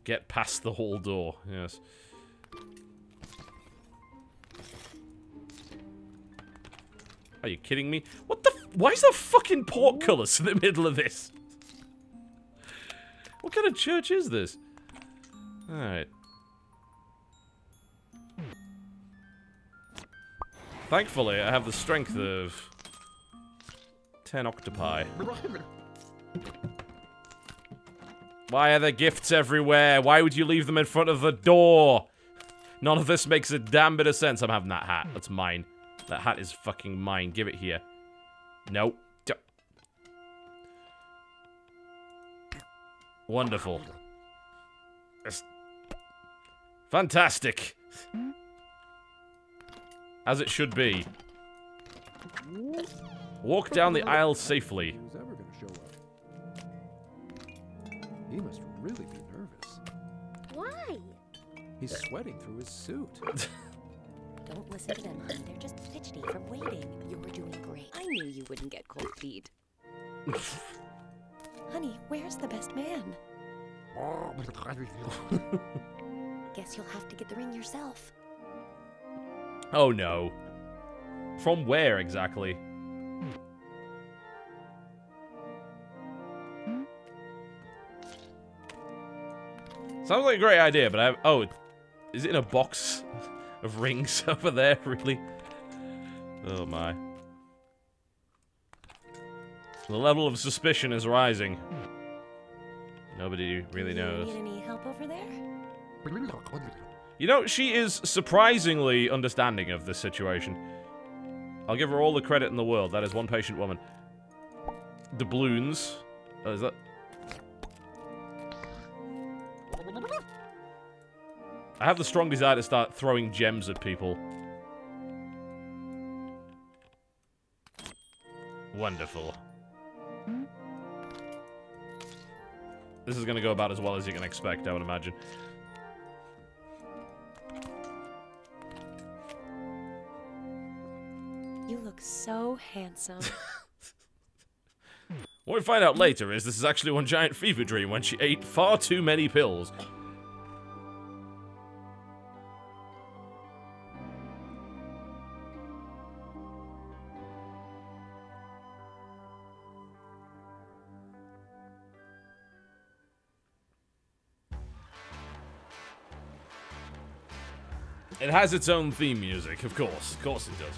Get past the hall door. Yes. Are you kidding me? What the why is there fucking portcullis in the middle of this? What kind of church is this? Alright. Thankfully, I have the strength of 10 octopi. Why are there gifts everywhere? Why would you leave them in front of the door? None of this makes a damn bit of sense. I'm having that hat. That's mine. That hat is fucking mine. Give it here. Nope. Wonderful. It's fantastic. As it should be. Walk down the aisle safely. Who's ever gonna show up? He must really be nervous. Why? He's sweating through his suit. Don't listen to them, hon. They're just fidgety from waiting. You're doing great. I knew you wouldn't get cold feet. Honey, where's the best man? Guess you'll have to get the ring yourself. Oh no. From where exactly? Sounds like a great idea, but I have... Oh, is it in a box of rings over there, really? Oh my. The level of suspicion is rising. Nobody really knows. Need any help over there? You know, she is surprisingly understanding of this situation. I'll give her all the credit in the world. That is one patient woman. Doubloons. Oh, is that... I have the strong desire to start throwing gems at people. Wonderful. This is gonna go about as well as you can expect, I would imagine. You look so handsome. What we find out later is this is actually one giant fever dream when she ate far too many pills. It has its own theme music, of course. Of course it does.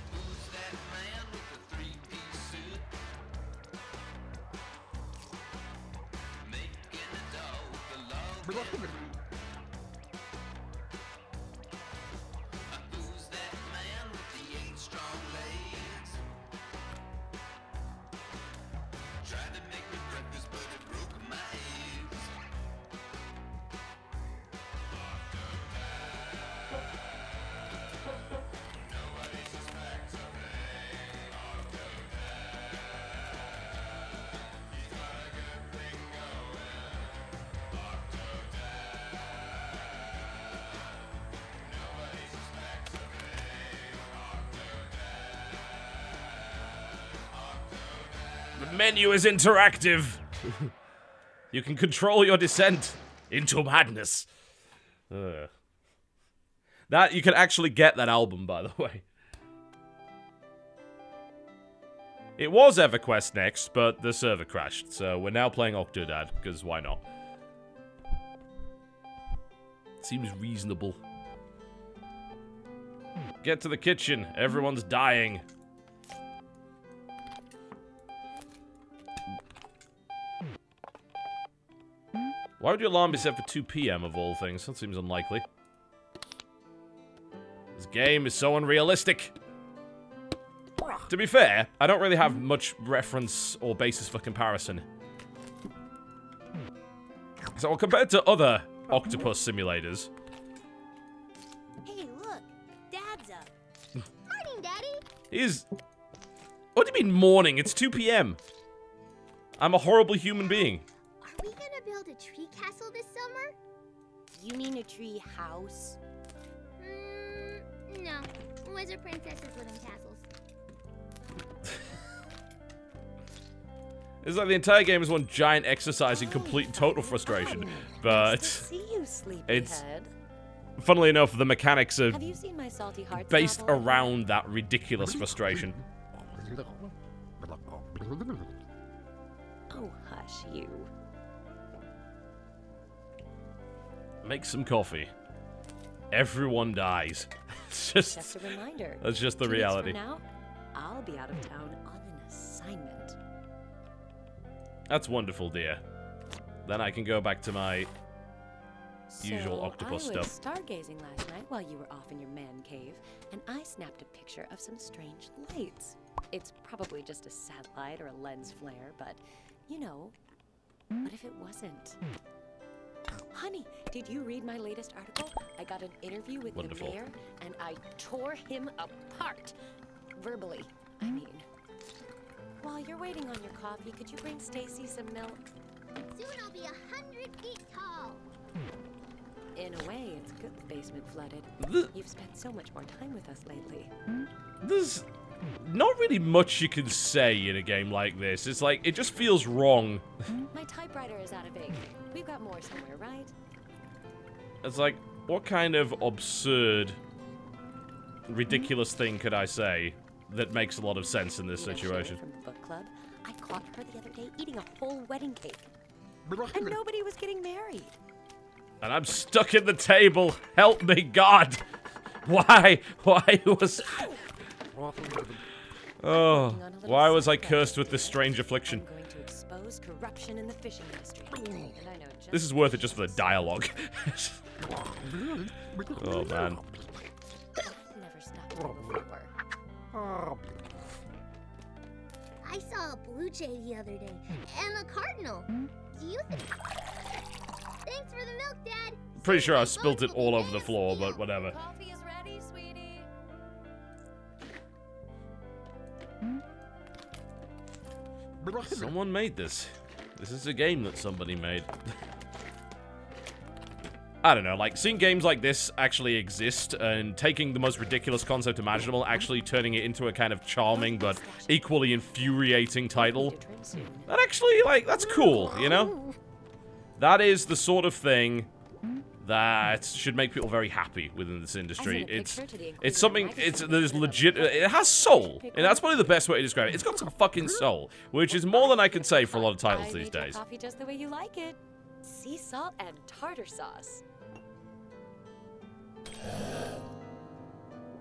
The menu is interactive. You can control your descent into madness. That you can actually get that album, by the way. It was EverQuest next, but the server crashed, so we're now playing Octodad, because why not? Seems reasonable. Get to the kitchen. Everyone's dying. Why would your alarm be set for 2 PM of all things? That seems unlikely. This game is so unrealistic. To be fair, I don't really have much reference or basis for comparison. So compared to other octopus simulators... Hey, look. Dad's up. Morning, Daddy. He's... What do you mean morning? It's 2 PM. I'm a horrible human being. Are we gonna build a tree castle this summer? You mean a tree house? No. Wizard princesses live in castles. It's like the entire game is one giant exercise in complete and total frustration. But See you, sleepyhead. it's, funnily enough, the mechanics are Have you seen my Salty Hearts based novel? around that ridiculous frustration. Oh, hush, you. Make some coffee. Everyone dies. It's just Just a reminder. that's just the 2 weeks reality. From now, I'll be out of town on an assignment. That's wonderful, dear. Then I can go back to my usual octopus I was stuff. stargazing last night while you were off in your man cave, and I snapped a picture of some strange lights. It's probably just a satellite or a lens flare, but, you know, what if it wasn't? Honey, did you read my latest article? I got an interview with Wonderful. the mayor, and I tore him apart. Verbally, I mean. While you're waiting on your coffee, could you bring Stacy some milk? Soon I'll be 100 feet tall. In a way, it's good the basement flooded. You've spent so much more time with us lately. There's not really much you can say in a game like this. It's like, it just feels wrong. My typewriter is out of ink. We've got more somewhere, right? It's like, what kind of absurd, ridiculous thing could I say that makes a lot of sense in this You know situation? Sherry from the book club? I caught her the other day eating a whole wedding cake. And nobody was getting married. And I'm stuck in the table. Help me, God. Why? Why was... Oh, why was I cursed with this strange affliction? I'm going to expose corruption in the fishing industry. And I know just This is worth it just for the dialogue. Oh, man. I've never stopped me before. I saw a blue jay the other day and a cardinal. Do you think? Thanks for the milk, Dad. Pretty sure I Soon spilt it boats will all be over the in floor, steel. but whatever. Coffee is ready, sweetie. Someone made this. This is a game that somebody made. I don't know, like, seeing games like this actually exist and taking the most ridiculous concept imaginable, actually turning it into a kind of charming but equally infuriating title, Need to trim soon. that actually, like, that's cool, you know? That is the sort of thing that should make people very happy within this industry. I sent a picture to the It's Inquirer something, magazine. there's legit, it has soul, and that's probably the best way to describe it. It's got some fucking soul, which is more than I can say for a lot of titles I these made your days. coffee just the way you like it. Sea salt and tartar sauce.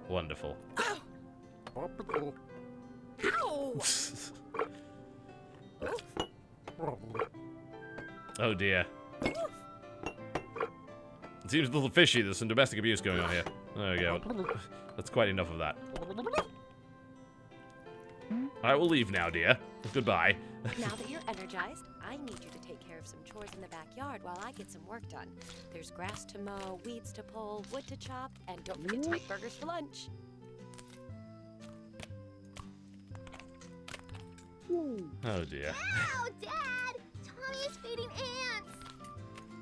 Wonderful. Ow! Oh dear. It seems a little fishy. There's some domestic abuse going on here. There we go. That's quite enough of that. I will leave now, dear. Goodbye. Now that you're energized, I need you to take care of some chores in the backyard while I get some work done. There's grass to mow, weeds to pull, wood to chop, and don't forget to make burgers for lunch. Oh dear. Ow, Dad! Tommy is feeding ants.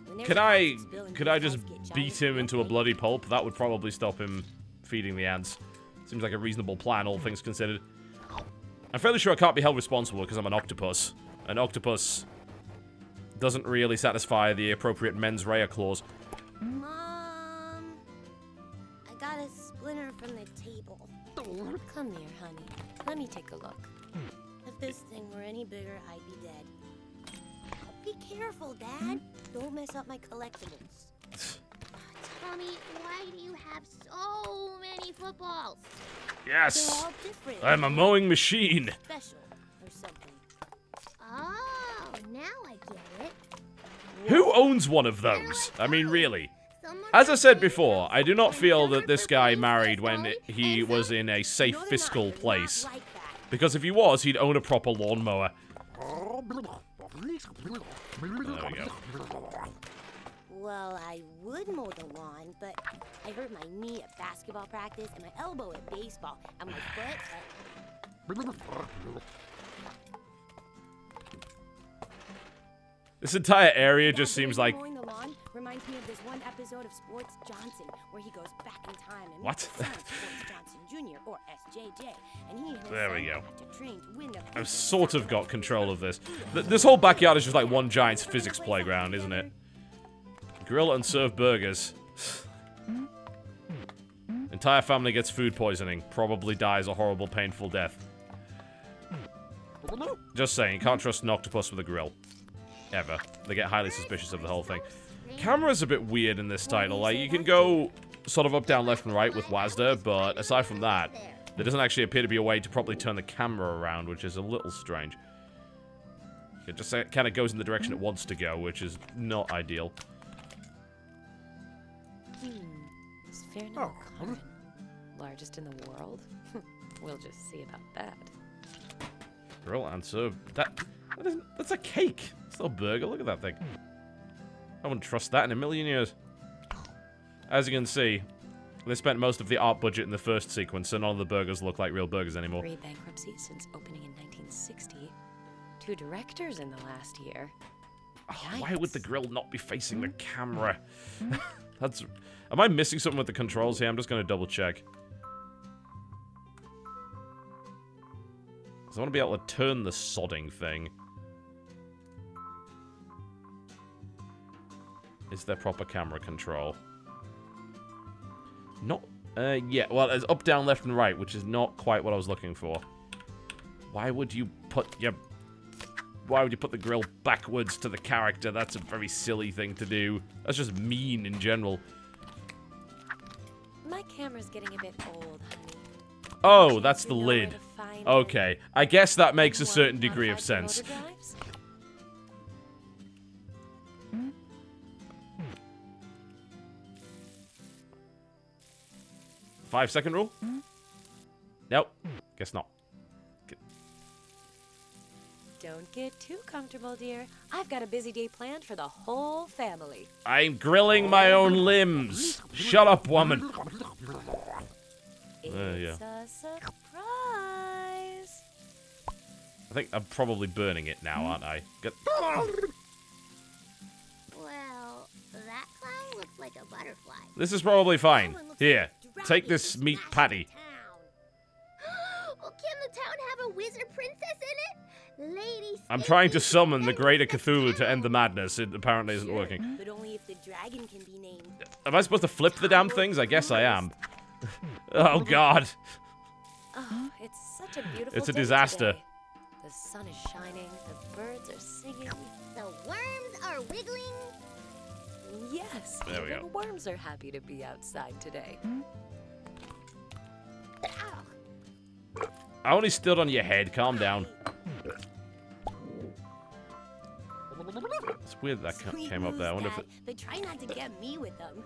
When there's Could ants, Bill and I Bill's just get giant beat him into a milk bloody pulp? That would probably stop him feeding the ants. Seems like a reasonable plan, all things considered. I'm fairly sure I can't be held responsible because I'm an octopus. An octopus doesn't really satisfy the appropriate mens rea clause. Mom, I got a splinter from the table. Come here, honey. Let me take a look. If this thing were any bigger, I'd be dead. Be careful, Dad. Don't mess up my collectibles. Tommy, why do you have so many footballs? They're Yes! all different. I'm a mowing machine! Special or something. Oh, now I get it. Who owns one of those? I mean, really. Someone As I said put before, I do not feel another that this purple guy inside married when Tommy, he and was some- in a safe No, they're fiscal not. They're place. not like that. Because if he was, he'd own a proper lawnmower. There we go. Well, I would mow the lawn, but I hurt my knee at basketball practice and my elbow at baseball and my foot at... This entire area just seems like... Mowing the lawn reminds me of this one episode of Sports Johnson where he goes back in time and What? meets his son, Sports Johnson Jr. or SJJ, and he and his There we son go. have to train to win the I've sort of got control of this. This whole backyard is just like one giant physics playground, isn't it? Grill and serve burgers. Entire family gets food poisoning. Probably dies a horrible, painful death. Just saying, you can't trust an octopus with a grill. Ever. They get highly suspicious of the whole thing. Camera's a bit weird in this title. Like, you can go sort of up, down, left, and right with WASD, but aside from that, there doesn't actually appear to be a way to properly turn the camera around, which is a little strange. It just kind of goes in the direction it wants to go, which is not ideal. Sphere number Karen. Largest in the world? We'll just see about that. Grill and serve. That's a cake. It's not a burger. Look at that thing. I wouldn't trust that in a million years. As you can see, they spent most of the art budget in the first sequence, so none of the burgers look like real burgers anymore. 3 bankruptcies since opening in 1960. 2 directors in the last year. Oh, why would the grill not be facing the camera? That's... Am I missing something with the controls here? I'm just going to double check. Because I want to be able to turn the sodding thing. Is there proper camera control? Not... yeah, well, it's up, down, left, and right, which is not quite what I was looking for. Why would you put your... Why would you put the grill backwards to the character? That's a very silly thing to do. That's just mean in general. My camera's getting a bit old, honey. Oh, that's the You know where lid. to find it. Okay, I guess that makes a Want certain degree of modified motor sense. drives? 5-second rule? Nope. Guess not. Don't get too comfortable, dear. I've got a busy day planned for the whole family. I'm grilling my own limbs. Shut up, woman. It's yeah. a surprise. I think I'm probably burning it now, aren't I? Well, that clown looks like a butterfly. This is probably fine. Someone looks Here, like a dragon take this who meat smashed patty. the town. Oh, can the town have a wizard princess in it? Lady I'm trying to Stacy, summon the end greater the Cthulhu to town. end the madness. It apparently isn't working. But only if the dragon can be named. Am I supposed to flip the damn things? I guess I am. Oh, God. Oh, it's such a beautiful It's a day disaster. today. The sun is shining, the birds are singing. The worms are wiggling. Yes, There we even go. worms are happy to be outside today. Ow. I only stood on your head. Calm down. It's weird that Sweet came up there. I wonder if Dad, it... but try not to get me with them.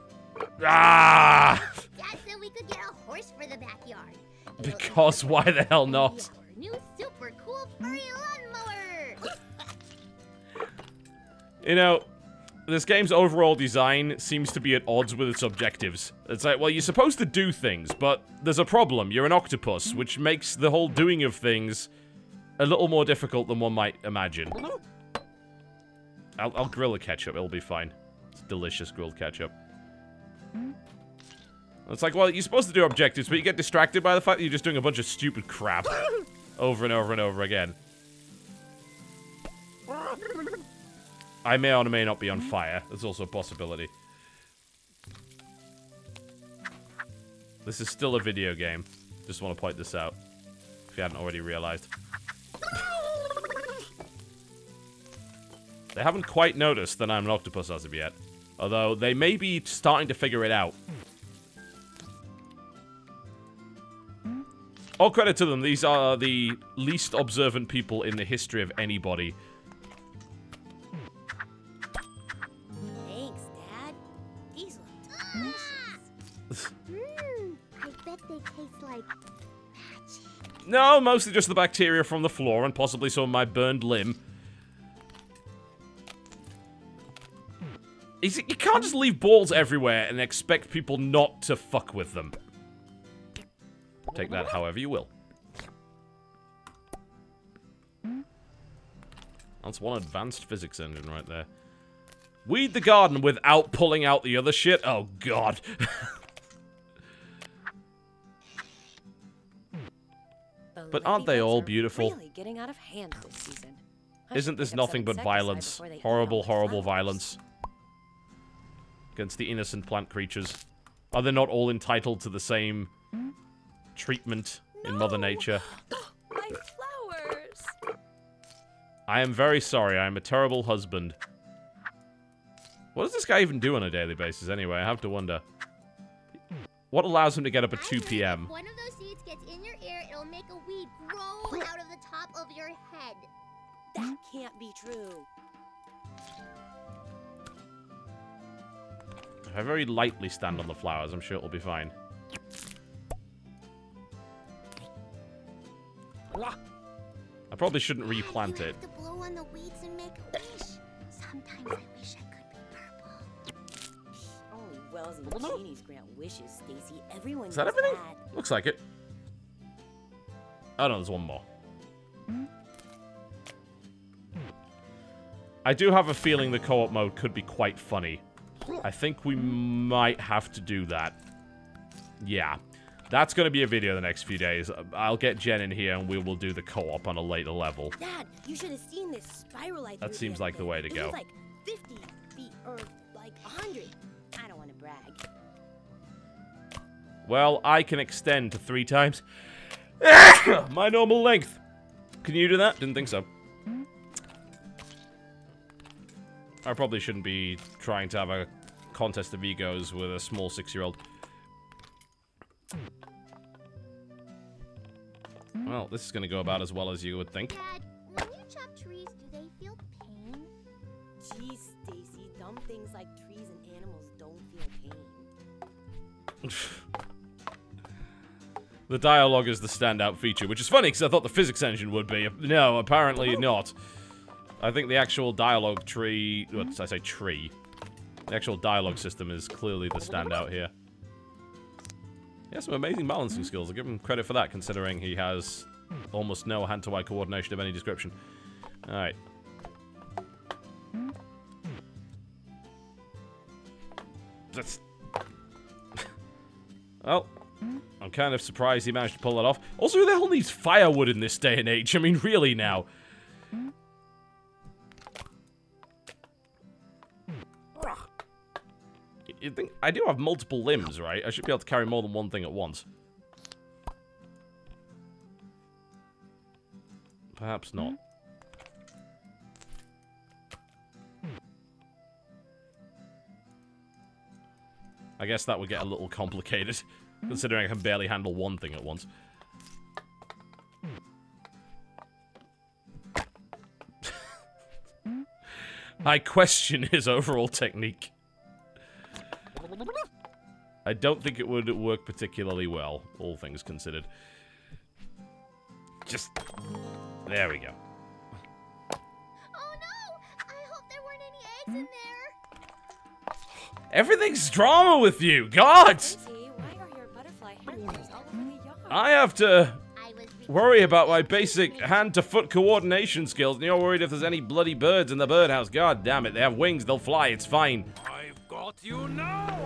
Ah! Dad said we could get a horse for the backyard. Because why the hell not? Our new super cool furry lawnmower. You know, this game's overall design seems to be at odds with its objectives. It's like, well, you're supposed to do things, but there's a problem. You're an octopus, which makes the whole doing of things a little more difficult than one might imagine. I'll grill a ketchup. It'll be fine. It's delicious grilled ketchup. It's like, well, you're supposed to do objectives, but you get distracted by the fact that you're just doing a bunch of stupid crap over and over and over again. I may or may not be on fire. There's also a possibility. This is still a video game. Just want to point this out. If you hadn't already realized. They haven't quite noticed that I'm an octopus as of yet. Although, they may be starting to figure it out. All credit to them. These are the least observant people in the history of anybody. Thanks, Dad. These look delicious. I bet they taste like magic. No, mostly just the bacteria from the floor and possibly some of my burned limb. You can't just leave balls everywhere and expect people not to fuck with them. Take that however you will. That's one advanced physics engine right there. Weed the garden without pulling out the other shit? Oh, God. But aren't they all beautiful? Really getting out of hand this season. Isn't this nothing but violence? Horrible, horrible violence. Against the innocent plant creatures. Are they not all entitled to the same treatment in Mother Nature? My flowers! I am very sorry. I am a terrible husband. What does this guy even do on a daily basis anyway? I have to wonder. What allows him to get up at 2 p.m.? If one of those seeds gets in your ear, it'll make a weed grow out of the top of your head. That can't be true. If I very lightly stand on the flowers, I'm sure it'll be fine. I probably shouldn't replant it. You have to blow on the weeds and make a wish. Sometimes I wish I could be purple. Only Wells and genies grant wishes, Stacy. Everyone Is that does everything? that. Looks like it. Oh no, there's one more. I do have a feeling the co-op mode could be quite funny. I think we might have to do that. Yeah. That's going to be a video the next few days. I'll get Jen in here and we will do the co-op on a later level. Dad, you should have seen this spiral I threw That seems the like other the way to day. go. It was like 50 feet or like 100. I don't want to brag. Well, I can extend to 3 times my normal length. Can you do that? Didn't think so. I probably shouldn't be trying to have a contest of egos with a small 6-year-old. Well, this is going to go about as well as you would think. Dad, when you chop trees, do they feel pain? Jeez, Stacy, dumb things like trees and animals don't feel pain. The dialogue is the standout feature, which is funny because I thought the physics engine would be. No, apparently not. I think the actual dialogue tree... What did I say? Tree. The actual dialogue system is clearly the standout here. He has some amazing balancing skills. I'll give him credit for that, considering he has almost no hand-to-eye coordination of any description. Alright. That's... Well, I'm kind of surprised he managed to pull that off. Also, who the hell needs firewood in this day and age? I mean, really now. You think I do have multiple limbs, right? I should be able to carry more than one thing at once. Perhaps not. I guess that would get a little complicated, considering I can barely handle one thing at once. I question his overall technique. I don't think it would work particularly well, all things considered. Just... There we go. Oh no! I hope there weren't any eggs in there. Everything's drama with you! God! Stacy, why are your butterfly handlers all over the yard? I have to I was worry about my basic hand-to-foot coordination skills, and you're worried if there's any bloody birds in the birdhouse. God damn it, they have wings, they'll fly, it's fine. I've got you now!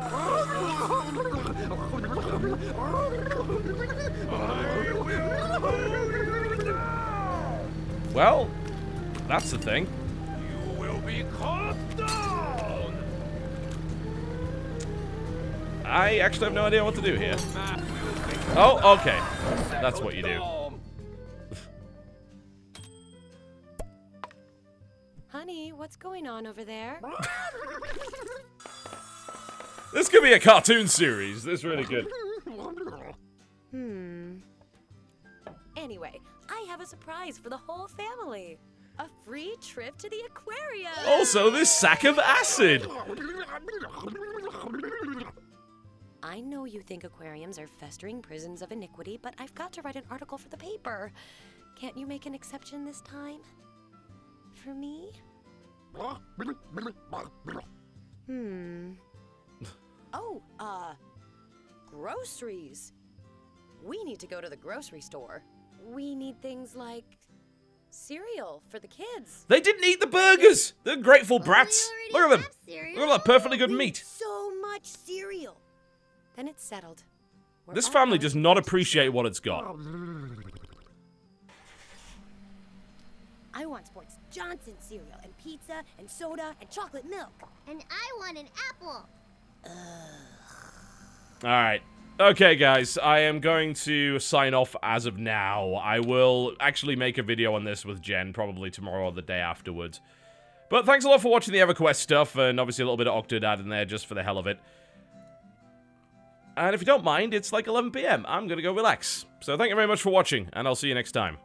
Well, that's the thing. You will be cut down! I actually have no idea what to do here. Oh, okay. That's what you do. Honey, what's going on over there? This could be a cartoon series. This is really good. Anyway, I have a surprise for the whole family. A free trip to the aquarium. Also, this sack of acid. I know you think aquariums are festering prisons of iniquity, but I've got to write an article for the paper. Can't you make an exception this time? For me? Oh, groceries. We need to go to the grocery store. We need things like Cereal for the kids. They didn't eat the burgers. They're grateful brats. We Look already at them. have cereal. Look at that perfectly good We meat. eat so much cereal. Then it's settled. We're This all family going does to not the appreciate what it's got. I want Sports Johnson cereal and pizza and soda and chocolate milk. And I want an apple. Alright. Okay, guys. I am going to sign off as of now. I will actually make a video on this with Jen, probably tomorrow or the day afterwards. But thanks a lot for watching the EverQuest stuff, and obviously a little bit of Octodad in there just for the hell of it. And if you don't mind, it's like 11 PM. I'm gonna go relax. So thank you very much for watching, and I'll see you next time.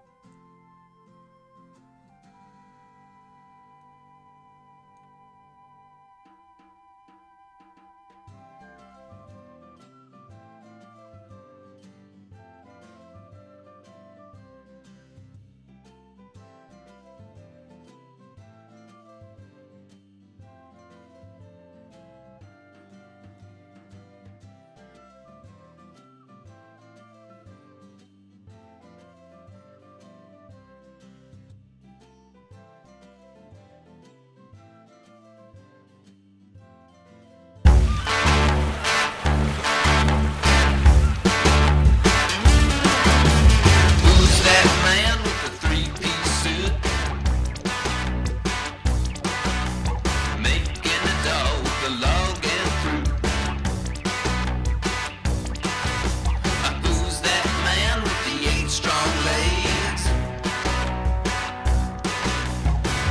Who's that man with the three-piece suit? Making a dough with the log and fruit. Who's that man with the 8 strong legs?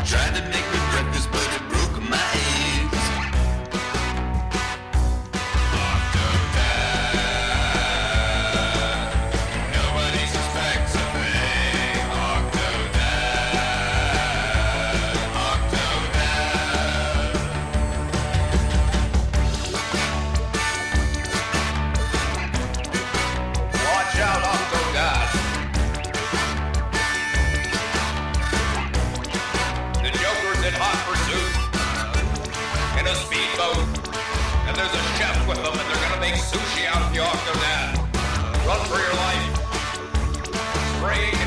Tried to make me breakfast, but it broke my eggs. Nobody suspects a thing. Octodad. Watch out, Octodad. The Joker's in hot pursuit. In a speedboat. And there's a chef with them, and they're gonna make sushi out of you, Octodad. Run for your life. Spraying